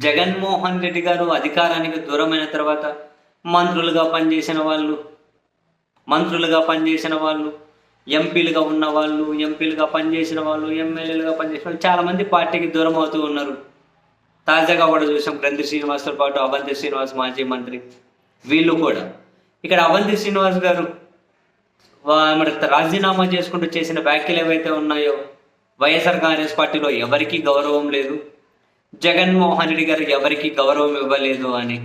జగన్మోహన్ రెడ్డి గారు అధికారానికి దూరమైన తర్వాత మంత్రులుగా పనిచేసిన వాళ్ళు మంత్రులుగా పనిచేసిన వాళ్ళు ఎంపీలుగా ఉన్న వాళ్ళు ఎంపీలుగా పనిచేసిన వాళ్ళు ఎమ్మెల్యేలుగా పనిచేసిన వాళ్ళు చాలామంది పార్టీకి దూరం అవుతూ ఉన్నారు. తాజాగా కూడా చూసాం గ్రంథి శ్రీనివాస్తో పాటు అవంతి శ్రీనివాస్ మాజీ మంత్రి వీళ్ళు కూడా. ఇక్కడ అవంతి శ్రీనివాస్ గారు మరి రాజీనామా చేసుకుంటూ చేసిన వ్యాఖ్యలు ఏవైతే ఉన్నాయో వైఎస్ఆర్ కాంగ్రెస్ పార్టీలో ఎవరికీ గౌరవం లేదు, జగన్మోహన్ రెడ్డి గారికి ఎవరికి గౌరవం ఇవ్వలేదు అని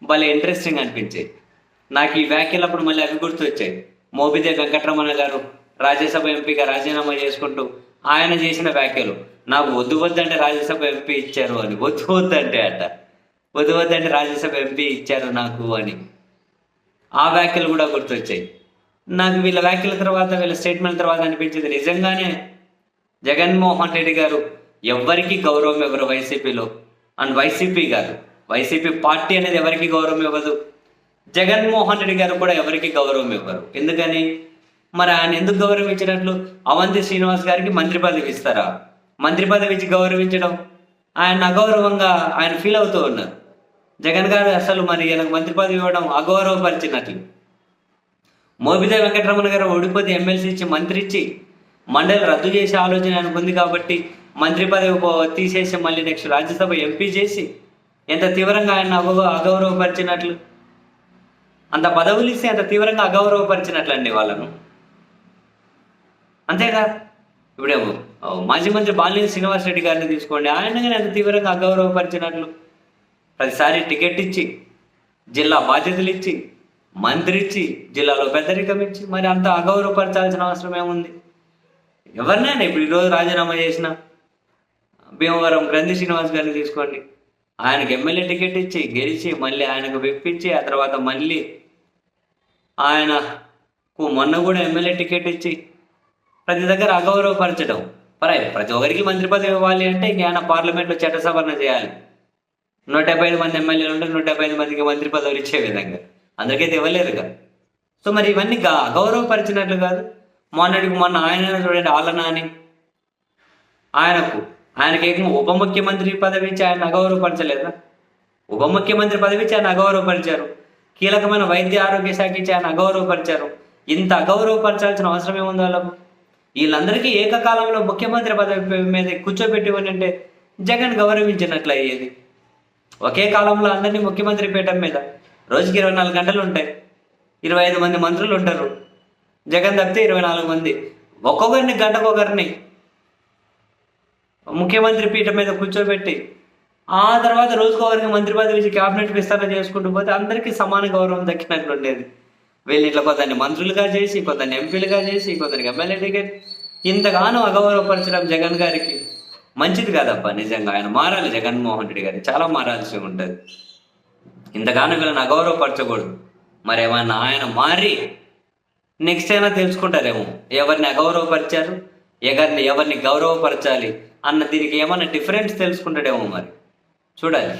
భలే ఇంట్రెస్టింగ్ అనిపించాయి నాకు ఈ వ్యాఖ్యలప్పుడు. మళ్ళీ అవి గుర్తొచ్చాయి. మోపిదేవి వెంకటరమణ గారు రాజ్యసభ ఎంపీగా రాజీనామా చేసుకుంటూ ఆయన చేసిన వ్యాఖ్యలు, నాకు వద్దు వద్దంటే రాజ్యసభ ఎంపీ ఇచ్చారు అని, వద్దు వద్దంటే రాజ్యసభ ఎంపీ ఇచ్చారు నాకు అని ఆ వ్యాఖ్యలు కూడా గుర్తొచ్చాయి నాకు. వీళ్ళ వ్యాఖ్యల తర్వాత వీళ్ళ స్టేట్మెంట్ తర్వాత అనిపించింది నిజంగానే జగన్మోహన్ రెడ్డి గారు ఎవరికి గౌరవం ఇవ్వరు వైసీపీలో. అండ్ వైసీపీ పార్టీ అనేది ఎవరికి గౌరవం ఇవ్వదు, జగన్మోహన్ రెడ్డి గారు కూడా ఎవరికి గౌరవం ఇవ్వరు. ఎందుకని మరి ఆయన ఎందుకు గౌరవం ఇచ్చినట్లు? అవంతి శ్రీనివాస్ గారికి మంత్రి పదవి ఇస్తారా? మంత్రి పదవి ఇచ్చి గౌరవించడం ఆయన అగౌరవంగా ఆయన ఫీల్ అవుతూ ఉన్నారు. జగన్ గారు అసలు మరి ఈయనకు మంత్రి పదవి ఇవ్వడం అగౌరవపరిచినట్లు. మోపిదేవి వెంకటరమణ గారు ఓడిపోతే ఎమ్మెల్సీ ఇచ్చి మంత్రి ఇచ్చి మండలి రద్దు చేసే ఆలోచన ఆయనకు ఉంది కాబట్టి మంత్రి పదవి తీసేసి మళ్ళీ నెక్స్ట్ రాజ్యసభ ఎంపీ చేసి ఎంత తీవ్రంగా ఆయన అగౌరవపరిచినట్లు, అంత పదవులు ఇస్తే అంత తీవ్రంగా అగౌరవపరిచినట్లు అండి వాళ్ళను. అంతేగా ఇప్పుడేమో మాజీ మంత్రి బాలినేని శ్రీనివాస్ రెడ్డి గారిని తీసుకోండి, ఆయన కానీ అంత తీవ్రంగా అగౌరవపరిచినట్లు. ప్రతిసారి టికెట్ ఇచ్చి జిల్లా బాధ్యతలు ఇచ్చి మంత్రి ఇచ్చి జిల్లాలో పెద్దరికం ఇచ్చి మరి అంత అగౌరవపరచాల్సిన అవసరం ఏముంది? ఎవరినైనా ఇప్పుడు ఈరోజు రాజీనామా చేసిన భీమవరం గ్రంథి శ్రీనివాస్ గారిని తీసుకోండి, ఆయనకు ఎమ్మెల్యే టికెట్ ఇచ్చి గెలిచి మళ్ళీ ఆయనకు వెప్పించి ఆ తర్వాత మళ్ళీ ఆయనకు మొన్న కూడా ఎమ్మెల్యే టికెట్ ఇచ్చి ప్రతి దగ్గర అగౌరవపరచడం. ప్రతి ఒక్కరికి మంత్రి పదవి ఇవ్వాలి అంటే ఇంక ఆయన పార్లమెంట్లో చట్టసభరణ చేయాలి. 175 మంది ఎమ్మెల్యేలు ఉంటే 175 మందికి మంత్రి పదవులు ఇచ్చే విధంగా అందరికైతే ఇవ్వలేదుగా. సో మరి ఇవన్నీ అగౌరవపరిచినట్లు కాదు. మొన్న ఆయన చూడండి ఆలనా అని ఆయనకి ఏకంగా ఉప ముఖ్యమంత్రి పదవి ఇచ్చి ఆయన అగౌరవపరచలేదా? ఉప ముఖ్యమంత్రి పదవి ఇచ్చి ఆయన అగౌరవపరిచారు. కీలకమైన వైద్య ఆరోగ్య శాఖ ఇచ్చి ఆయన అగౌరవపరిచారు. ఇంత అగౌరవపరచాల్సిన అవసరం ఏముంది వాళ్ళకు? వీళ్ళందరికీ ఏకకాలంలో ముఖ్యమంత్రి పదవి మీద కూర్చోబెట్టి అంటే జగన్ గౌరవించినట్లు అయ్యేది. ఒకే కాలంలో అందరినీ ముఖ్యమంత్రి పీఠం మీద రోజుకి 24 గంటలు ఉంటాయి, 25 మంది మంత్రులు ఉంటారు. జగన్ తప్పితే 24 మంది, ఒక్కొక్కరిని గంటకొకరిని ముఖ్యమంత్రి పీఠం మీద కూర్చోబెట్టి ఆ తర్వాత రోజుకొకరికి మంత్రి పదవి ఇచ్చి క్యాబినెట్ విస్తరణ చేసుకుంటూ పోతే అందరికీ సమాన గౌరవం దక్కినట్లు ఉండేది. వీళ్ళు ఇట్లా కొందరిని మంత్రులుగా చేసి, కొందరిని ఎంపీలుగా చేసి, కొందరికి ఎమ్మెల్యే టికెట్ ఇంతగానో అగౌరవపరచడం జగన్ గారికి మంచిది కాదబ్బా. నిజంగా ఆయన మారాలి, జగన్మోహన్ రెడ్డి గారికి చాలా మారాల్సి ఉంటుంది. ఇంతగానో వీళ్ళని అగౌరవపరచకూడదు. మరి ఏమన్నా ఆయన మారి నెక్స్ట్ అయినా తెలుసుకుంటారేమో ఎవరిని అగౌరవపరిచారు, ఎవరిని గౌరవపరచాలి అన్న దీనికి ఏమన్నా డిఫరెన్స్ తెలుసుకుంటాడేమో మరి చూడాలి.